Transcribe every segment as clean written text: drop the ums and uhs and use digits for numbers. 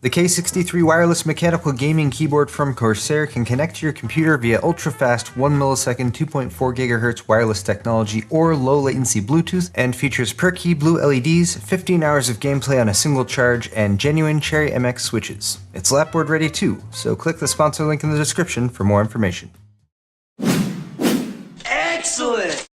The K63 wireless mechanical gaming keyboard from Corsair can connect to your computer via ultra-fast 1 millisecond 2.4 GHz wireless technology or low latency Bluetooth, and features per-key blue LEDs, 15 hours of gameplay on a single charge, and genuine Cherry MX switches. It's lapboard ready too, so click the sponsor link in the description for more information. Excellent!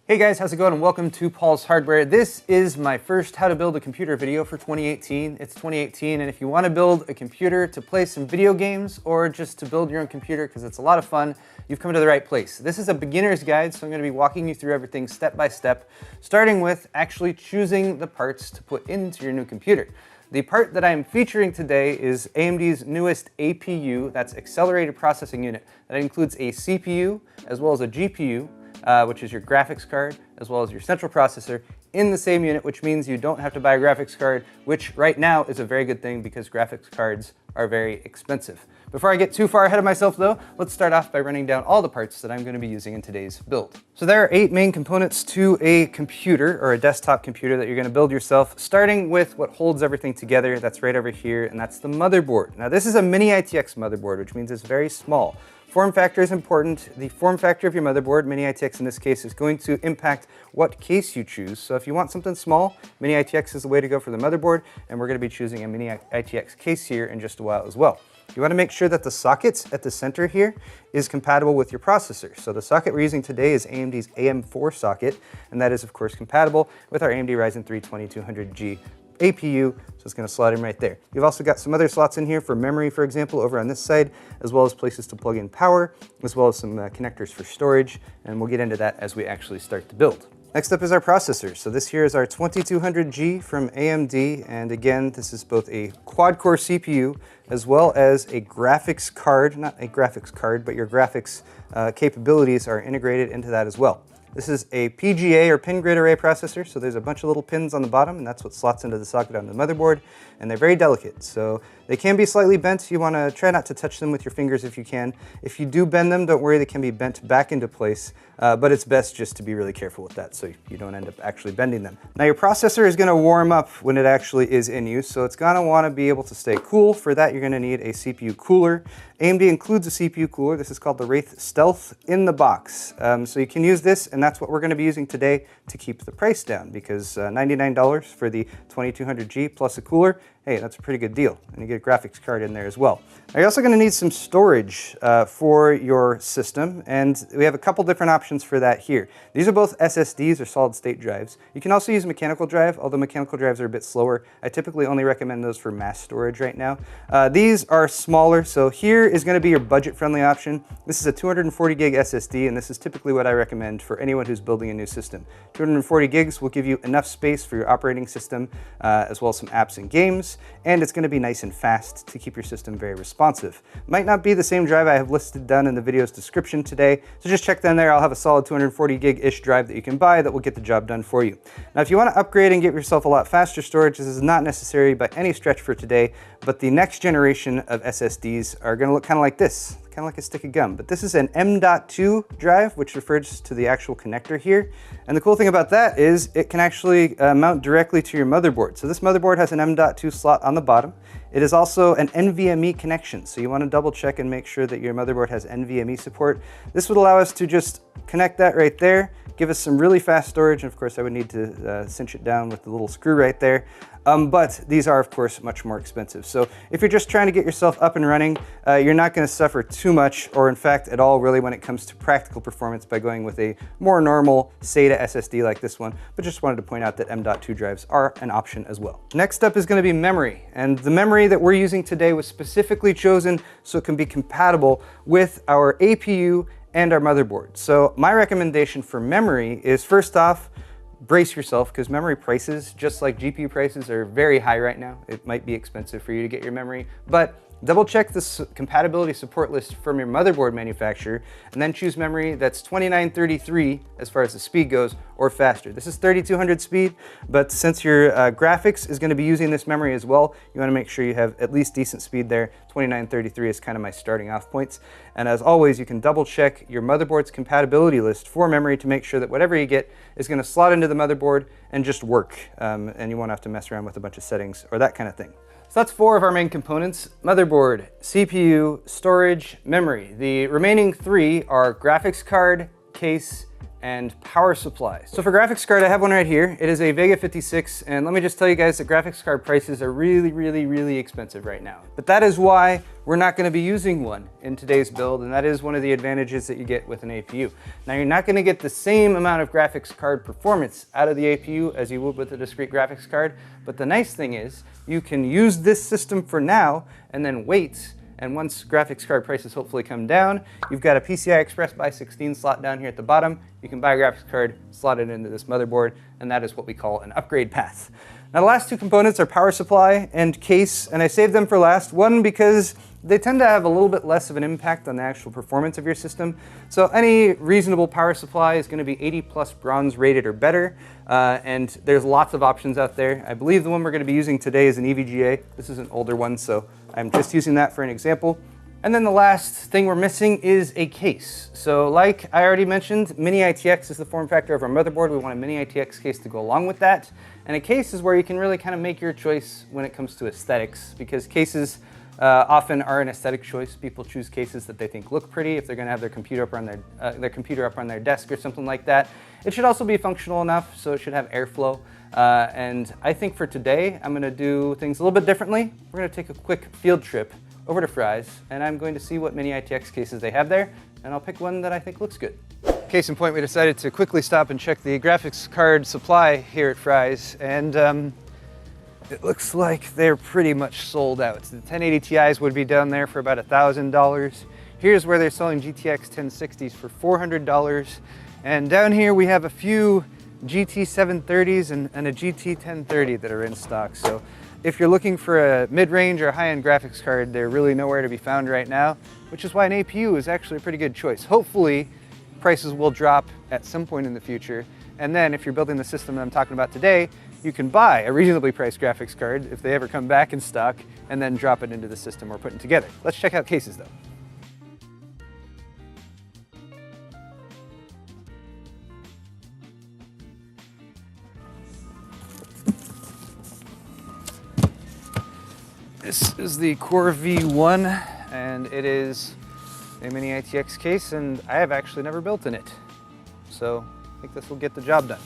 Hey guys, how's it going? And welcome to Paul's Hardware. This is my first how to build a computer video for 2018. It's 2018, and if you want to build a computer to play some video games or just to build your own computer because it's a lot of fun, you've come to the right place. This is a beginner's guide, so I'm going to be walking you through everything step by step, starting with actually choosing the parts to put into your new computer. The part that I'm featuring today is AMD's newest APU, that's Accelerated Processing Unit. That includes a CPU as well as a GPU, which is your graphics card, as well as your central processor in the same unit, which means you don't have to buy a graphics card, which right now is a very good thing because graphics cards are very expensive. Before I get too far ahead of myself though, let's start off by running down all the parts that I'm going to be using in today's build. So there are 8 main components to a computer or a desktop computer that you're going to build yourself, starting with what holds everything together. That's right over here, and that's the motherboard. Now this is a mini ITX motherboard, which means it's very small. Form factor is important. The form factor of your motherboard, Mini ITX in this case, is going to impact what case you choose. So if you want something small, Mini ITX is the way to go for the motherboard, and we're going to be choosing a Mini ITX case here in just a while as well. You want to make sure that the sockets at the center here is compatible with your processor. So the socket we're using today is AMD's AM4 socket, and that is of course compatible with our AMD Ryzen 3 2200G APU, so it's going to slot in right there. You've also got some other slots in here for memory, for example, over on this side, as well as places to plug in power, as well as some connectors for storage, and we'll get into that as we actually start to build. Next up is our processor. So this here is our 2200G from AMD, and again, this is both a quad-core CPU as well as a graphics card, not a graphics card, but your graphics capabilities are integrated into that as well. This is a PGA or pin grid array processor, so there's a bunch of little pins on the bottom, and that's what slots into the socket on the motherboard, and they're very delicate, so they can be slightly bent. You want to try not to touch them with your fingers if you can. If you do bend them, don't worry, they can be bent back into place, but it's best just to be really careful with that so you don't end up actually bending them. Now your processor is going to warm up when it actually is in use, so it's going to want to be able to stay cool. For that, you're going to need a CPU cooler. AMD includes a CPU cooler. This is called the Wraith Stealth in the box. So you can use this, and that's what we're going to be using today to keep the price down, because $99 for the 2200G plus a cooler, hey, that's a pretty good deal. And you get a graphics card in there as well. Now you're also going to need some storage for your system, and we have a couple different options for that here. These are both SSDs or solid state drives. You can also use a mechanical drive, although mechanical drives are a bit slower. I typically only recommend those for mass storage right now. These are smaller, so here is going to be your budget-friendly option. This is a 240 gig SSD, and this is typically what I recommend for anyone who's building a new system. 240 gigs will give you enough space for your operating system, as well as some apps and games, and it's going to be nice and fast to keep your system very responsive. Might not be the same drive I have listed down in the video's description today, so just check down there. I'll have a solid 240 gig-ish drive that you can buy that will get the job done for you. Now if you want to upgrade and get yourself a lot faster storage, this is not necessary by any stretch for today, but the next generation of SSDs are going to look kind of like this. Kind of like a stick of gum, but this is an M.2 drive, which refers to the actual connector here. And the cool thing about that is it can actually mount directly to your motherboard. So this motherboard has an M.2 slot on the bottom. It is also an NVMe connection, so you want to double check and make sure that your motherboard has NVMe support. This would allow us to just connect that right there, give us some really fast storage, and of course I would need to cinch it down with the little screw right there. But these are of course much more expensive. So if you're just trying to get yourself up and running, you're not going to suffer too much, or in fact at all really, when it comes to practical performance by going with a more normal SATA SSD like this one, but just wanted to point out that M.2 drives are an option as well. Next up is going to be memory, and the memory that we're using today was specifically chosen so it can be compatible with our APU and our motherboard. So my recommendation for memory is, first off, brace yourself, because memory prices, just like GPU prices, are very high right now. It might be expensive for you to get your memory, but double check this compatibility support list from your motherboard manufacturer, and then choose memory that's 2933 as far as the speed goes, or faster. This is 3200 speed, but since your graphics is going to be using this memory as well, you want to make sure you have at least decent speed there. 2933 is kind of my starting off points. And as always, you can double check your motherboard's compatibility list for memory to make sure that whatever you get is going to slot into the motherboard and just work, and you won't have to mess around with a bunch of settings or that kind of thing. So that's 4 of our main components: motherboard, CPU, storage, memory. The remaining 3 are graphics card, case, and power supply. So for graphics card, I have one right here. It is a Vega 56, and let me just tell you guys that graphics card prices are really expensive right now. But that is why we're not gonna be using one in today's build, and that is one of the advantages that you get with an APU. Now, you're not gonna get the same amount of graphics card performance out of the APU as you would with a discrete graphics card, but the nice thing is you can use this system for now and then wait. And once graphics card prices hopefully come down, you've got a PCI Express by 16 slot down here at the bottom. You can buy a graphics card, slot it into this motherboard, and that is what we call an upgrade path. Now, the last 2 components are power supply and case, and I saved them for last. One, because they tend to have a little bit less of an impact on the actual performance of your system. So any reasonable power supply is going to be 80+ bronze rated or better, and there's lots of options out there. I believe the one we're going to be using today is an EVGA. This is an older one, so I'm just using that for an example. And then the last thing we're missing is a case. So like I already mentioned, Mini ITX is the form factor of our motherboard. We want a Mini ITX case to go along with that. And a case is where you can really kind of make your choice when it comes to aesthetics, because cases often are an aesthetic choice. People choose cases that they think look pretty if they're going to have their computer up on their desk or something like that. It should also be functional enough, so it should have airflow. And I think for today, I'm going to do things a little bit differently. We're going to take a quick field trip over to Fry's, and I'm going to see what Mini ITX cases they have there, and I'll pick one that I think looks good. Case in point, we decided to quickly stop and check the graphics card supply here at Fry's, and it looks like they're pretty much sold out. The 1080 Ti's would be down there for about $1,000. Here's where they're selling GTX 1060s for $400. And down here we have a few GT 730s and a GT 1030 that are in stock. So if you're looking for a mid-range or high-end graphics card, they're really nowhere to be found right now, which is why an APU is actually a pretty good choice. Hopefully, prices will drop at some point in the future. And then if you're building the system that I'm talking about today, you can buy a reasonably priced graphics card if they ever come back in stock, and then drop it into the system we're putting together. Let's check out cases though. This is the Core V1, and it is a Mini ITX case, and I have actually never built in it. So I think this will get the job done.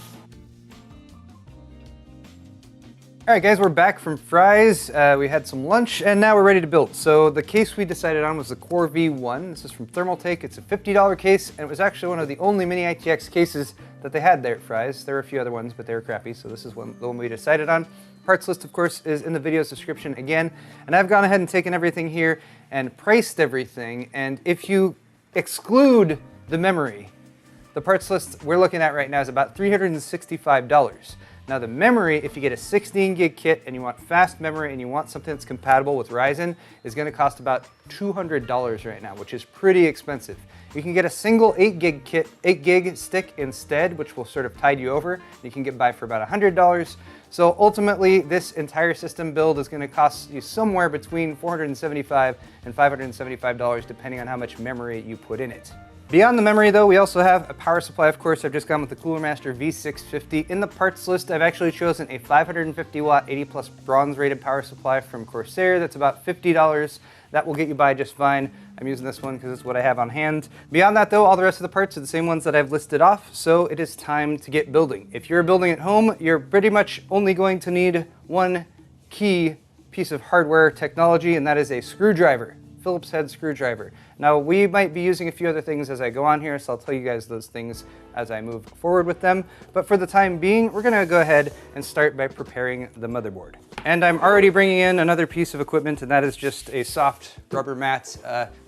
All right, guys, we're back from Fry's. We had some lunch, and now we're ready to build. So the case we decided on was the Core V1. This is from Thermaltake. It's a $50 case, and it was actually one of the only Mini ITX cases that they had there at Fry's. There were a few other ones, but they were crappy, so this is the one we decided on. Parts list, of course, is in the video's description again. And I've gone ahead and taken everything here and priced everything. And if you exclude the memory, the parts list we're looking at right now is about $365. Now the memory, if you get a 16 gig kit and you want fast memory and you want something that's compatible with Ryzen, is going to cost about $200 right now, which is pretty expensive. You can get a single 8 gig stick instead, which will sort of tide you over. You can get by for about $100. So ultimately, this entire system build is going to cost you somewhere between $475 and $575, depending on how much memory you put in it. Beyond the memory though, we also have a power supply, of course. I've just gone with the Cooler Master V650. In the parts list, I've actually chosen a 550 watt 80+ bronze rated power supply from Corsair. That's about $50. That will get you by just fine. I'm using this one because it's what I have on hand. Beyond that though, all the rest of the parts are the same ones that I've listed off, so it is time to get building. If you're building at home, you're pretty much only going to need one key piece of hardware technology, and that is a screwdriver. Phillips head screwdriver. Now we might be using a few other things as I go on here, so I'll tell you guys those things as I move forward with them. But for the time being, we're gonna go ahead and start by preparing the motherboard. And I'm already bringing in another piece of equipment, and that is just a soft rubber mat.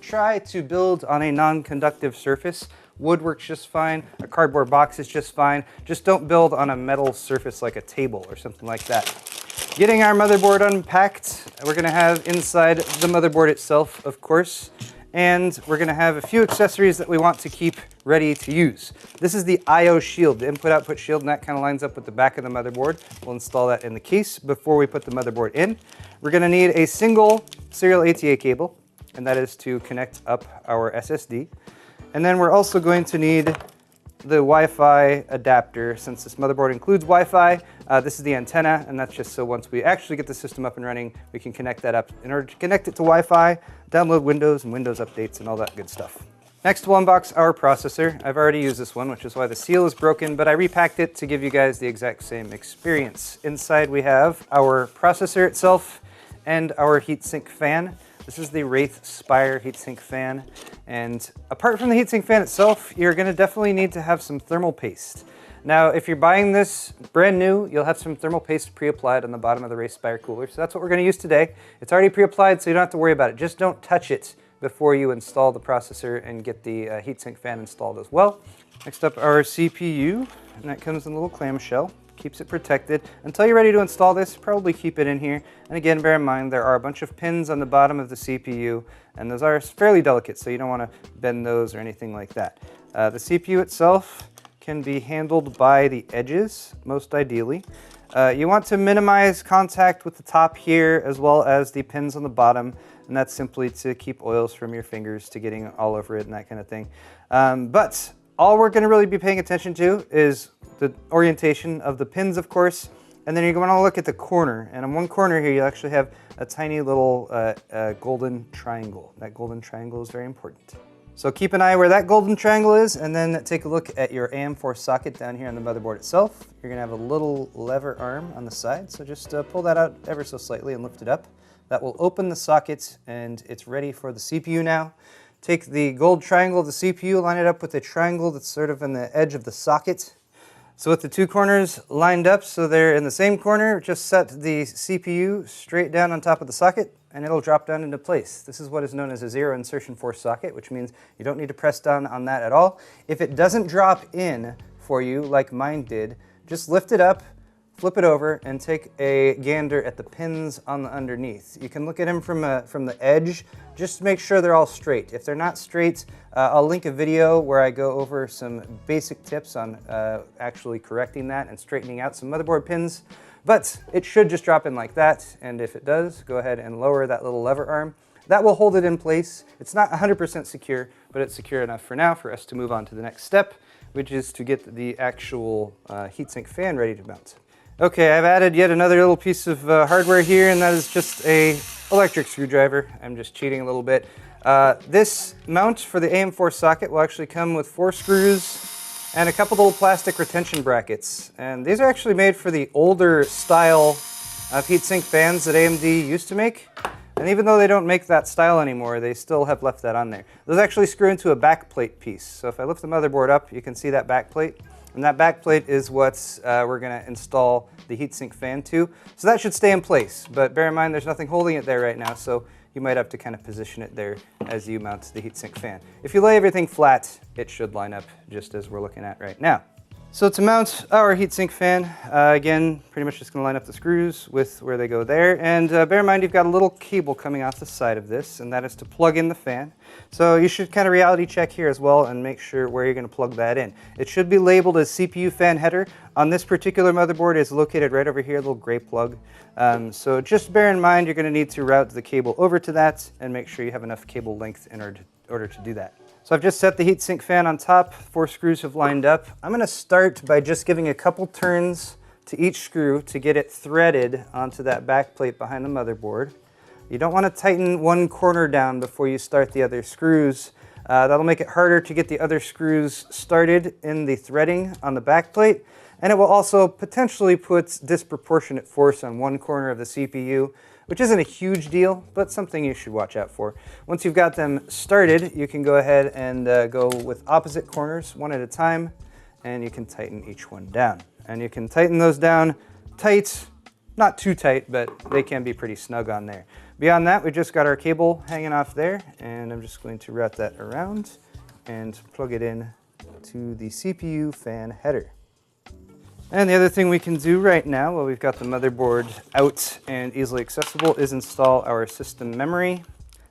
Try to build on a non-conductive surface. Wood works just fine, a cardboard box is just fine. Just don't build on a metal surface like a table or something like that. Getting our motherboard unpacked, we're gonna have inside the motherboard itself, of course, and we're gonna have a few accessories that we want to keep ready to use. This is the I/O shield, the input-output shield, and that kind of lines up with the back of the motherboard. We'll install that in the case before we put the motherboard in. We're gonna need a single serial ATA cable, and that is to connect up our SSD. And then we're also going to need the Wi-Fi adapter. Since this motherboard includes Wi-Fi, this is the antenna, and that's just so once we actually get the system up and running, we can connect that up. In order to connect it to Wi-Fi, download Windows and Windows updates and all that good stuff. Next, we'll unbox our processor. I've already used this one, which is why the seal is broken, but I repacked it to give you guys the exact same experience. Inside we have our processor itself and our heatsink fan. This is the Wraith Spire heatsink fan. And apart from the heatsink fan itself, you're gonna definitely need to have some thermal paste. Now, if you're buying this brand new, you'll have some thermal paste pre-applied on the bottom of the Wraith Spire cooler. So that's what we're gonna use today. It's already pre-applied, so you don't have to worry about it. Just don't touch it before you install the processor and get the heatsink fan installed as well. Next up, our CPU, and that comes in a little clamshell. Keeps it protected. Until you're ready to install this, probably keep it in here. And again, bear in mind, there are a bunch of pins on the bottom of the CPU, and those are fairly delicate, so you don't want to bend those or anything like that. The CPU itself can be handled by the edges, most ideally. You want to minimize contact with the top here, as well as the pins on the bottom, and that's simply to keep oils from your fingers to getting all over it and that kind of thing. But all we're going to really be paying attention to is the orientation of the pins, of course, and then you're going to look at the corner. And on one corner here, you actually have a tiny little golden triangle. That golden triangle is very important. So keep an eye where that golden triangle is, and then take a look at your AM4 socket down here on the motherboard itself. You're going to have a little lever arm on the side, so just pull that out ever so slightly and lift it up. That will open the socket, and it's ready for the CPU now. Take the gold triangle of the CPU, line it up with the triangle that's sort of in the edge of the socket. So with the two corners lined up so they're in the same corner, just set the CPU straight down on top of the socket and it'll drop down into place. This is what is known as a zero insertion force socket, which means you don't need to press down on that at all. If it doesn't drop in for you like mine did, just lift it up, flip it over, and take a gander at the pins on the underneath. You can look at them from the edge. Just make sure they're all straight. If they're not straight, I'll link a video where I go over some basic tips on actually correcting that and straightening out some motherboard pins. But it should just drop in like that, and if it does, go ahead and lower that little lever arm. That will hold it in place. It's not 100% secure, but it's secure enough for now for us to move on to the next step, which is to get the actual heatsink fan ready to mount. Okay, I've added yet another little piece of hardware here, and that is just a electric screwdriver. I'm just cheating a little bit. This mount for the AM4 socket will actually come with 4 screws and a couple little plastic retention brackets. And these are actually made for the older style of heatsink fans that AMD used to make. And even though they don't make that style anymore, they still have left that on there. Those actually screw into a backplate piece. So if I lift the motherboard up, you can see that backplate. And that backplate is what we're going to install the heatsink fan to. So that should stay in place, but bear in mind there's nothing holding it there right now, so you might have to kind of position it there as you mount the heatsink fan. If you lay everything flat, it should line up just as we're looking at right now. So to mount our heatsink fan, again, pretty much just going to line up the screws with where they go there. And bear in mind you've got a little cable coming off the side of this, and that is to plug in the fan. So you should kind of reality check here as well and make sure where you're going to plug that in. It should be labeled as CPU fan header. On this particular motherboard, it's located right over here, a little gray plug. So just bear in mind you're going to need to route the cable over to that and make sure you have enough cable length in order to do that. So I've just set the heatsink fan on top, 4 screws have lined up. I'm going to start by just giving a couple turns to each screw to get it threaded onto that back plate behind the motherboard. You don't want to tighten one corner down before you start the other screws. That'll make it harder to get the other screws started in the threading on the back plate, and it will also potentially put disproportionate force on one corner of the CPU, which isn't a huge deal, but something you should watch out for. Once you've got them started, you can go ahead and go with opposite corners one at a time, and you can tighten each one down. And you can tighten those down tight, not too tight, but they can be pretty snug on there. Beyond that, we just got our cable hanging off there, and I'm just going to route that around and plug it in to the CPU fan header. And the other thing we can do right now, while we've got the motherboard out and easily accessible, is install our system memory.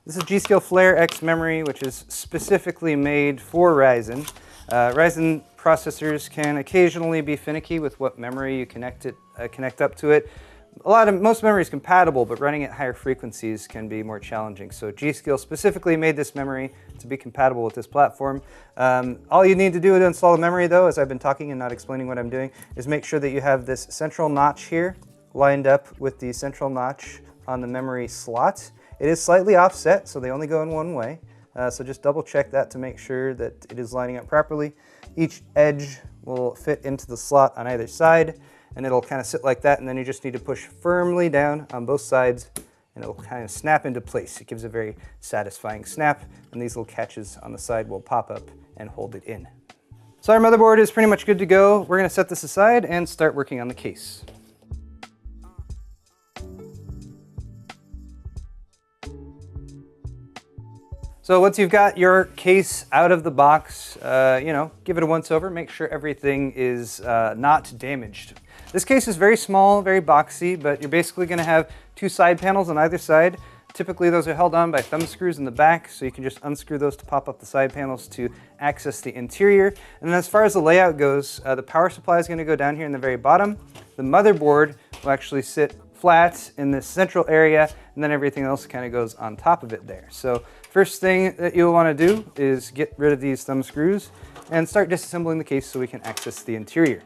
This is G.Skill Flare X memory, which is specifically made for Ryzen. Ryzen processors can occasionally be finicky with what memory you connect up to it, Most memory is compatible, but running at higher frequencies can be more challenging. So G.Skill specifically made this memory to be compatible with this platform. All you need to do to install the memory though, as I've been talking and not explaining what I'm doing, is make sure that you have this central notch here lined up with the central notch on the memory slot. It is slightly offset, so they only go in one way. So just double check that to make sure that it is lining up properly. Each edge will fit into the slot on either side, and it'll kind of sit like that, and then you just need to push firmly down on both sides, and it'll kind of snap into place. It gives a very satisfying snap, and these little catches on the side will pop up and hold it in. So our motherboard is pretty much good to go. We're gonna set this aside and start working on the case. So once you've got your case out of the box, give it a once over, make sure everything is not damaged. This case is very small, very boxy, but you're basically gonna have two side panels on either side. Typically those are held on by thumb screws in the back, so you can just unscrew those to pop up the side panels to access the interior. And then as far as the layout goes, the power supply is gonna go down here in the very bottom. The motherboard will actually sit flat in this central area, and then everything else kind of goes on top of it there. So first thing that you'll want to do is get rid of these thumb screws and start disassembling the case so we can access the interior.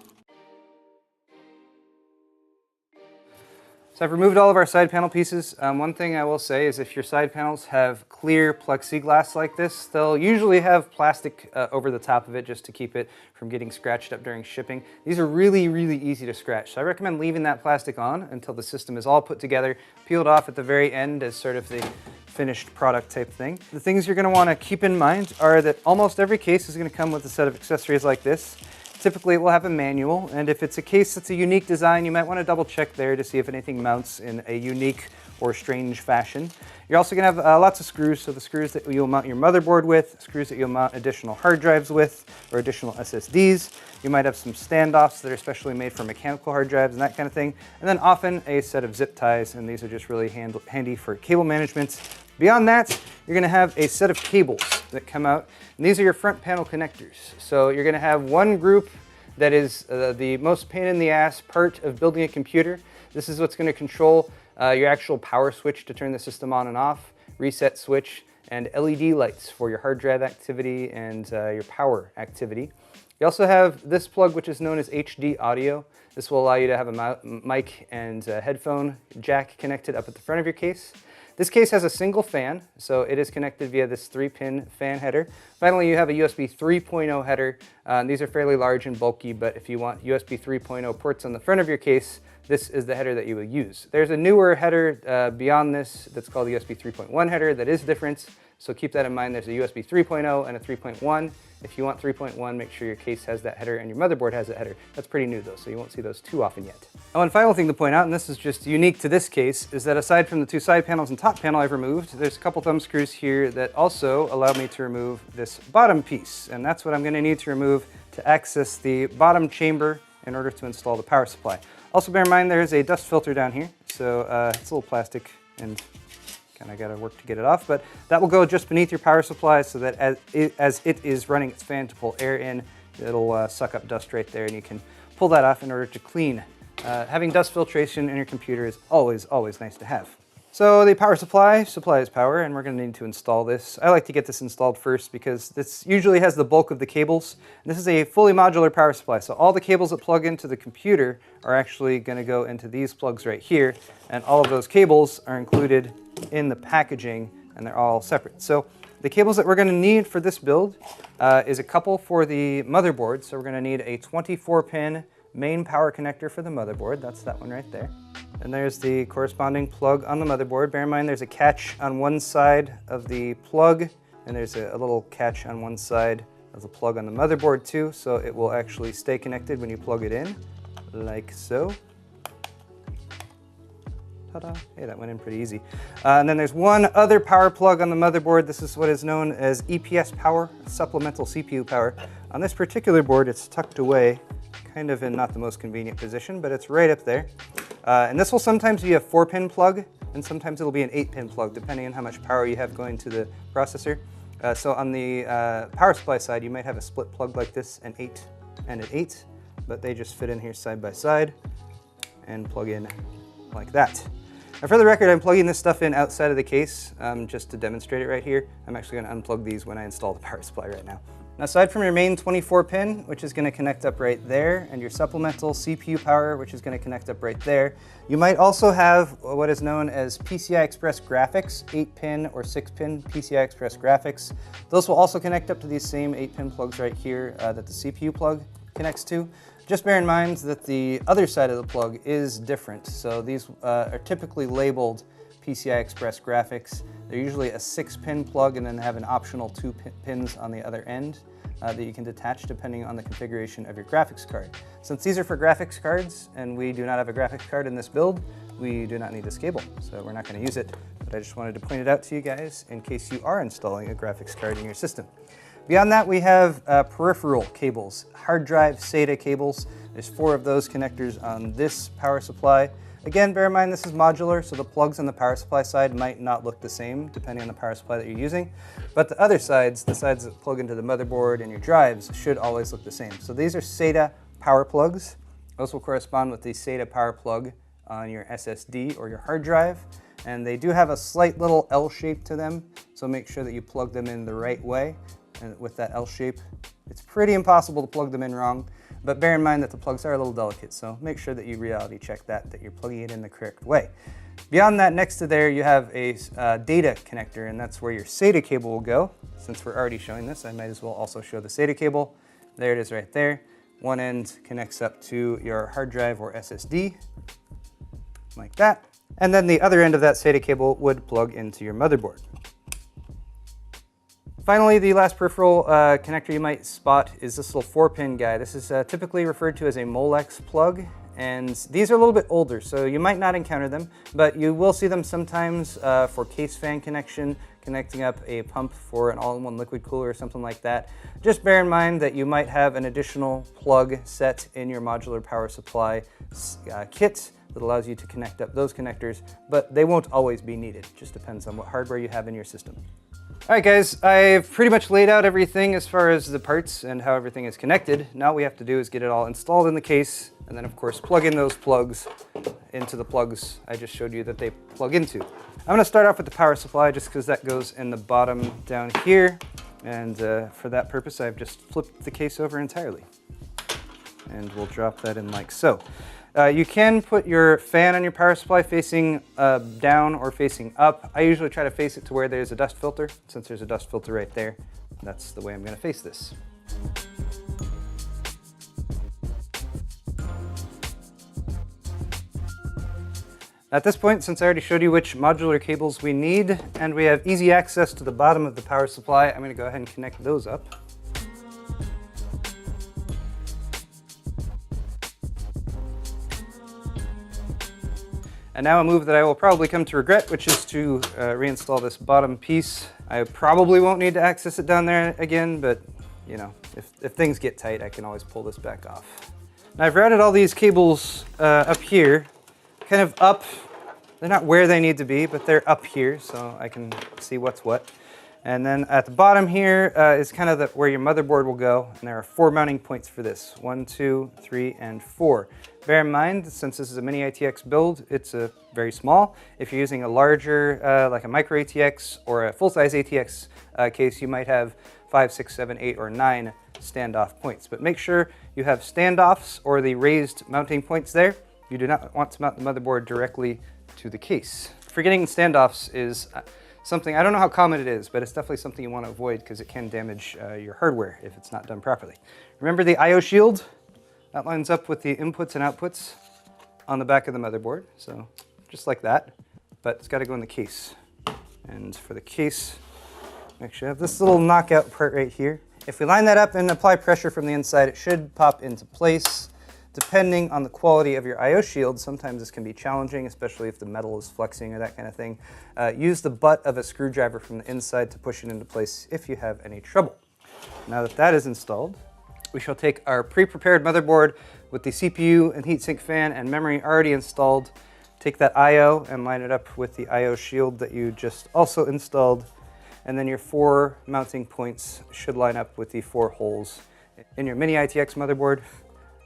So I've removed all of our side panel pieces. One thing I will say is if your side panels have clear plexiglass like this, they'll usually have plastic over the top of it just to keep it from getting scratched up during shipping. These are really, really easy to scratch. So I recommend leaving that plastic on until the system is all put together, peeled off at the very end as sort of the finished product type thing. The things you're going to want to keep in mind are that almost every case is going to come with a set of accessories like this. Typically it will have a manual, and if it's a case that's a unique design, you might want to double check there to see if anything mounts in a unique or strange fashion. You're also going to have lots of screws, so the screws that you'll mount your motherboard with, screws that you'll mount additional hard drives with, or additional SSDs. You might have some standoffs that are specially made for mechanical hard drives and that kind of thing. And then often a set of zip ties, and these are just really handy for cable management. Beyond that, you're going to have a set of cables that come out, and these are your front panel connectors. So you're going to have one group that is the most pain in the ass part of building a computer. This is what's going to control your actual power switch to turn the system on and off, reset switch, and LED lights for your hard drive activity and your power activity. You also have this plug, which is known as HD audio. This will allow you to have a mic and headphone jack connected up at the front of your case. This case has a single fan, so it is connected via this 3-pin fan header. Finally, you have a USB 3.0 header. These are fairly large and bulky, but if you want USB 3.0 ports on the front of your case, this is the header that you will use. There's a newer header beyond this that's called the USB 3.1 header that is different, so keep that in mind. There's a USB 3.0 and a 3.1. If you want 3.1, make sure your case has that header and your motherboard has that header. That's pretty new though, so you won't see those too often yet. Oh, and final thing to point out, and this is just unique to this case, is that aside from the two side panels and top panel I've removed, there's a couple thumb screws here that also allow me to remove this bottom piece. And that's what I'm going to need to remove to access the bottom chamber in order to install the power supply. Also bear in mind there's a dust filter down here, so it's a little plastic and kind of got to work to get it off, but that will go just beneath your power supply so that as it is running its fan to pull air in, it'll suck up dust right there, and you can pull that off in order to clean. Having dust filtration in your computer is always, always nice to have. So the power supply supplies power, and we're going to need to install this. I like to get this installed first because this usually has the bulk of the cables. This is a fully modular power supply, so all the cables that plug into the computer are actually going to go into these plugs right here, and all of those cables are included in the packaging, and they're all separate. So the cables that we're going to need for this build is a couple for the motherboard. So we're going to need a 24-pin main power connector for the motherboard. That's that one right there. And there's the corresponding plug on the motherboard. Bear in mind there's a catch on one side of the plug, and there's a little catch on one side of the plug on the motherboard too, so it will actually stay connected when you plug it in, like so. Ta-da. Hey, that went in pretty easy. And then there's one other power plug on the motherboard. This is what is known as EPS power, supplemental CPU power. On this particular board, it's tucked away, kind of in not the most convenient position, but it's right up there. And this will sometimes be a 4-pin plug, and sometimes it'll be an 8-pin plug, depending on how much power you have going to the processor. So on the power supply side, you might have a split plug like this, an 8 and an 8, but they just fit in here side by side and plug in like that. Now for the record, I'm plugging this stuff in outside of the case just to demonstrate it right here. I'm actually going to unplug these when I install the power supply right now. Now aside from your main 24 pin, which is going to connect up right there, and your supplemental CPU power, which is going to connect up right there, you might also have what is known as PCI Express graphics, 8-pin or 6-pin PCI Express graphics. Those will also connect up to these same 8-pin plugs right here that the CPU plug connects to. Just bear in mind that the other side of the plug is different. So these are typically labeled PCI Express graphics. They're usually a 6-pin plug and then have an optional 2 pins on the other end that you can detach depending on the configuration of your graphics card. Since these are for graphics cards and we do not have a graphics card in this build, we do not need this cable, so we're not going to use it. But I just wanted to point it out to you guys in case you are installing a graphics card in your system. Beyond that, we have peripheral cables, hard drive SATA cables. There's 4 of those connectors on this power supply. Again, bear in mind this is modular, so the plugs on the power supply side might not look the same depending on the power supply that you're using. But the other sides, the sides that plug into the motherboard and your drives, should always look the same. So these are SATA power plugs. Those will correspond with the SATA power plug on your SSD or your hard drive. And they do have a slight little L shape to them, so make sure that you plug them in the right way. And with that L shape, it's pretty impossible to plug them in wrong. But bear in mind that the plugs are a little delicate, so make sure that you reality check that you're plugging it in the correct way. Beyond that, next to there, you have a data connector, and that's where your SATA cable will go. Since we're already showing this, I might as well also show the SATA cable. There it is right there. One end connects up to your hard drive or SSD, like that. And then the other end of that SATA cable would plug into your motherboard. Finally, the last peripheral connector you might spot is this little 4-pin guy. This is typically referred to as a Molex plug, and these are a little bit older, so you might not encounter them, but you will see them sometimes for case fan connection, connecting up a pump for an all-in-one liquid cooler or something like that. Just bear in mind that you might have an additional plug set in your modular power supply kit that allows you to connect up those connectors, but they won't always be needed. It just depends on what hardware you have in your system. All right, guys, I've pretty much laid out everything as far as the parts and how everything is connected. Now what we have to do is get it all installed in the case, and then of course plug in those plugs into the plugs I just showed you that they plug into. I'm going to start off with the power supply just because that goes in the bottom down here, and for that purpose I've just flipped the case over entirely. And we'll drop that in like so. You can put your fan on your power supply facing down or facing up. I usually try to face it to where there's a dust filter. Since there's a dust filter right there, that's the way I'm going to face this. At this point, since I already showed you which modular cables we need, and we have easy access to the bottom of the power supply, I'm going to go ahead and connect those up. And now a move that I will probably come to regret, which is to reinstall this bottom piece. I probably won't need to access it down there again, but you know, if things get tight, I can always pull this back off. Now I've routed all these cables up here, kind of up. They're not where they need to be, but they're up here, so I can see what's what. And then at the bottom here is kind of where your motherboard will go, and there are 4 mounting points for this. 1, 2, 3, and 4. Bear in mind, since this is a mini ITX build, it's very small. If you're using a larger, like a micro ATX or a full-size ATX case, you might have 5, 6, 7, 8, or 9 standoff points. But make sure you have standoffs or the raised mounting points there. You do not want to mount the motherboard directly to the case. Forgetting standoffs is something, I don't know how common it is, but it's definitely something you want to avoid because it can damage your hardware if it's not done properly. Remember the I/O shield? That lines up with the inputs and outputs on the back of the motherboard, so just like that, but it's got to go in the case. And for the case, make sure I have this little knockout part right here. If we line that up and apply pressure from the inside, it should pop into place. Depending on the quality of your I/O shield, sometimes this can be challenging, especially if the metal is flexing or that kind of thing. Use the butt of a screwdriver from the inside to push it into place if you have any trouble. Now that that is installed, we shall take our pre-prepared motherboard with the CPU and heatsink fan and memory already installed, take that I/O and line it up with the I/O shield that you just also installed, and then your 4 mounting points should line up with the 4 holes in your mini ITX motherboard.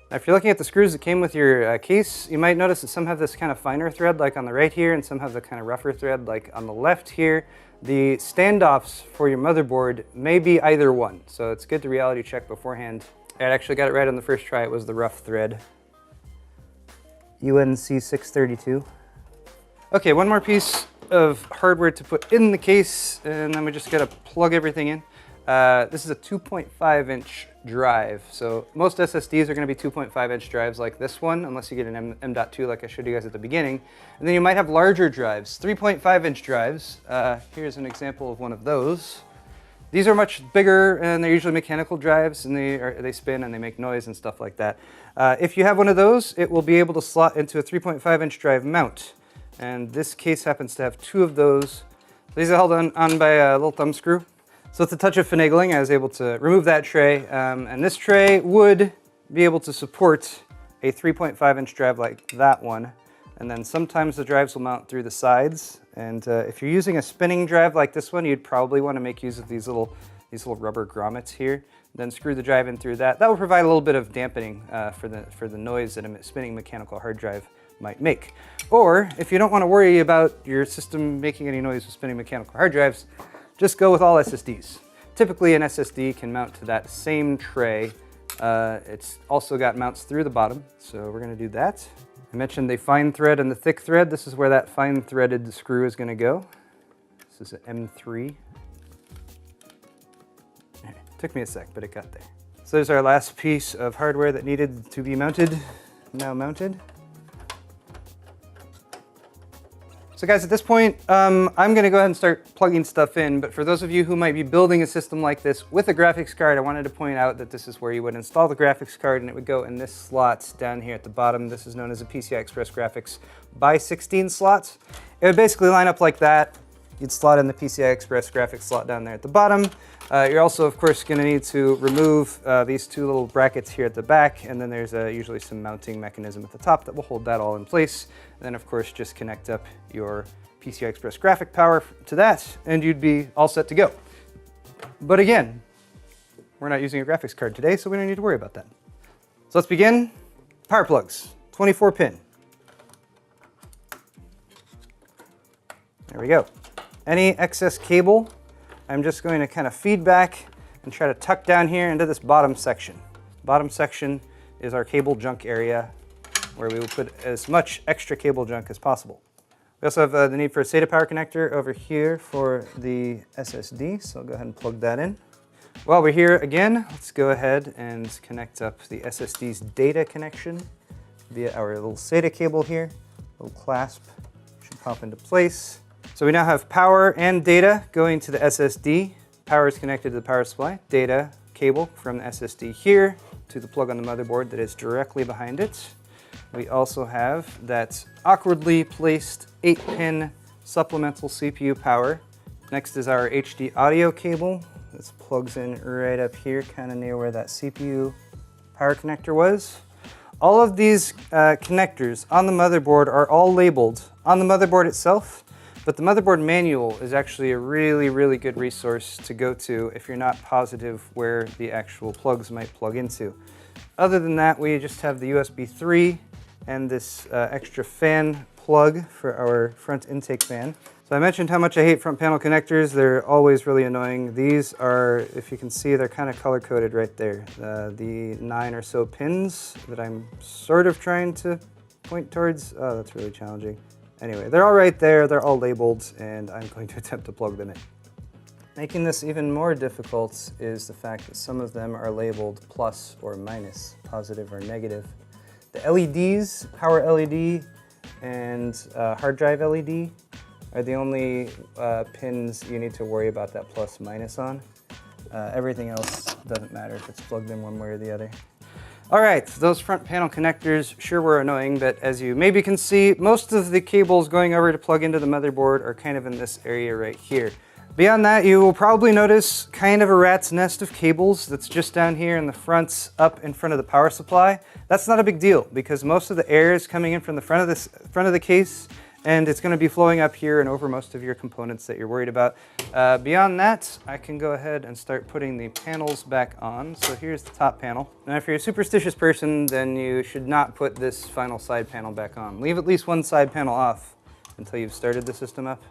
Now, if you're looking at the screws that came with your case, you might notice that some have this kind of finer thread like on the right here, and some have the kind of rougher thread like on the left here. The standoffs for your motherboard may be either one, so it's good to reality check beforehand. I actually got it right on the first try. It was the rough thread. UNC 632. Okay, one more piece of hardware to put in the case, and then we just gotta plug everything in. This is a 2.5-inch drive. So most SSDs are going to be 2.5-inch drives like this one, unless you get an M.2 like I showed you guys at the beginning. And then you might have larger drives, 3.5-inch drives. Here's an example of one of those. These are much bigger, and they're usually mechanical drives, and they spin and they make noise and stuff like that. If you have one of those, it will be able to slot into a 3.5-inch drive mount. And this case happens to have 2 of those. These are held on by a little thumb screw. So with a touch of finagling, I was able to remove that tray, and this tray would be able to support a 3.5-inch drive like that one. And then sometimes the drives will mount through the sides. And if you're using a spinning drive like this one, you'd probably want to make use of these little rubber grommets here. Then screw the drive in through that. That will provide a little bit of dampening for the noise that a spinning mechanical hard drive might make. Or if you don't want to worry about your system making any noise with spinning mechanical hard drives, just go with all SSDs. Typically an SSD can mount to that same tray. It's also got mounts through the bottom, so we're going to do that. I mentioned the fine thread and the thick thread. This is where that fine threaded screw is going to go. This is an M3. Took me a sec, but it got there. So there's our last piece of hardware that needed to be mounted, now mounted. So guys, at this point, I'm gonna go ahead and start plugging stuff in, but for those of you who might be building a system like this with a graphics card, I wanted to point out that this is where you would install the graphics card, and it would go in this slot down here at the bottom. This is known as a PCI Express Graphics by 16 slots. It would basically line up like that. You'd slot in the PCI Express graphics slot down there at the bottom. You're also, of course, going to need to remove these 2 little brackets here at the back, and then there's usually some mounting mechanism at the top that will hold that all in place. And then, of course, just connect up your PCI Express graphic power to that, and you'd be all set to go. But again, we're not using a graphics card today, so we don't need to worry about that. So let's begin. Power plugs, 24 pin. There we go. Any excess cable, I'm just going to kind of feed back and try to tuck down here into this bottom section. Bottom section is our cable junk area where we will put as much extra cable junk as possible. We also have the need for a SATA power connector over here for the SSD, so I'll go ahead and plug that in. While we're here again, let's go ahead and connect up the SSD's data connection via our little SATA cable here. Little clasp should pop into place. So we now have power and data going to the SSD. Power is connected to the power supply. Data cable from the SSD here to the plug on the motherboard that is directly behind it. We also have that awkwardly placed 8-pin supplemental CPU power. Next is our HD audio cable. This plugs in right up here, kind of near where that CPU power connector was. All of these connectors on the motherboard are all labeled on the motherboard itself. But the motherboard manual is actually a really, really good resource to go to if you're not positive where the actual plugs might plug into. Other than that, we just have the USB 3 and this extra fan plug for our front intake fan. So I mentioned how much I hate front panel connectors. They're always really annoying. These are, if you can see, they're kind of color-coded right there. The 9 or so pins that I'm sort of trying to point towards. Oh, that's really challenging. Anyway, they're all right there, they're all labeled, and I'm going to attempt to plug them in. Making this even more difficult is the fact that some of them are labeled plus or minus, positive or negative. The LEDs, power LED and hard drive LED, are the only pins you need to worry about that plus minus on. Everything else doesn't matter if it's plugged in one way or the other. All right, those front panel connectors sure were annoying, but as you maybe can see, most of the cables going over to plug into the motherboard are kind of in this area right here. Beyond that, you will probably notice kind of a rat's nest of cables that's just down here in the front, up in front of the power supply. That's not a big deal because most of the air is coming in from the front of the case, and it's going to be flowing up here and over most of your components that you're worried about. Beyond that, I can go ahead and start putting the panels back on. So here's the top panel. Now, if you're a superstitious person, then you should not put this final side panel back on. Leave at least one side panel off until you've started the system up.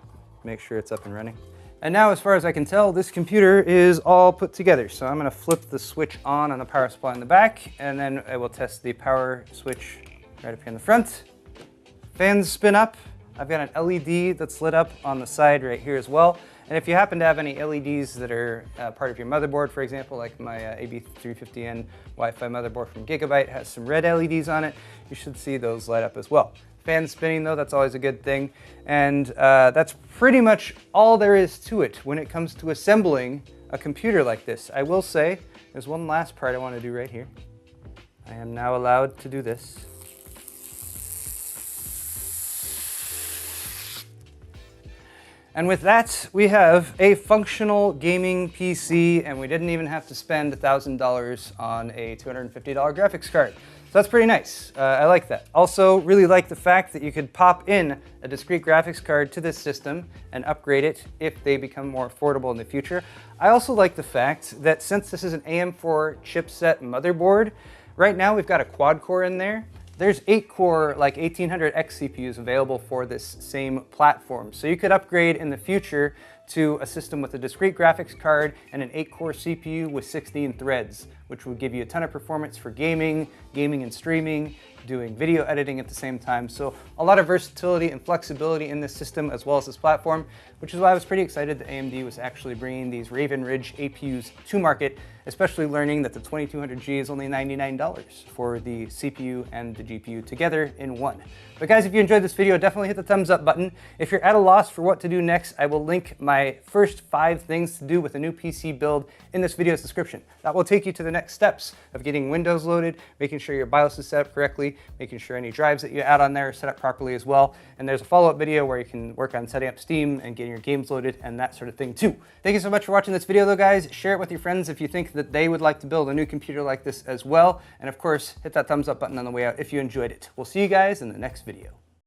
Make sure it's up and running. And now, as far as I can tell, this computer is all put together. So I'm going to flip the switch on the power supply in the back, and then I will test the power switch right up here in the front. Fans spin up. I've got an LED that's lit up on the side right here as well. And if you happen to have any LEDs that are part of your motherboard, for example, like my AB350N Wi-Fi motherboard from Gigabyte has some red LEDs on it, you should see those light up as well. Fans spinning though, that's always a good thing. And that's pretty much all there is to it when it comes to assembling a computer like this. I will say, there's one last part I want to do right here. I am now allowed to do this. And with that, we have a functional gaming PC, and we didn't even have to spend $1,000 on a $250 graphics card. So that's pretty nice. I like that. Also, really like the fact that you could pop in a discrete graphics card to this system and upgrade it if they become more affordable in the future. I also like the fact that since this is an AM4 chipset motherboard, right now we've got a quad core in there. There's 8-core, like 1800X CPUs available for this same platform. So you could upgrade in the future to a system with a discrete graphics card and an 8-core CPU with 16 threads, which would give you a ton of performance for gaming and streaming, doing video editing at the same time. So a lot of versatility and flexibility in this system as well as this platform, which is why I was pretty excited that AMD was actually bringing these Raven Ridge APUs to market, especially learning that the 2200G is only $99 for the CPU and the GPU together in one. But guys, if you enjoyed this video, definitely hit the thumbs up button. If you're at a loss for what to do next, I will link my first 5 things to do with a new PC build in this video's description. That will take you to the next steps of getting Windows loaded, making sure your BIOS is set up correctly, making sure any drives that you add on there are set up properly as well. And there's a follow-up video where you can work on setting up Steam and getting your games loaded and that sort of thing too. Thank you so much for watching this video though, guys. Share it with your friends if you think that they would like to build a new computer like this as well. And of course, hit that thumbs up button on the way out if you enjoyed it. We'll see you guys in the next video.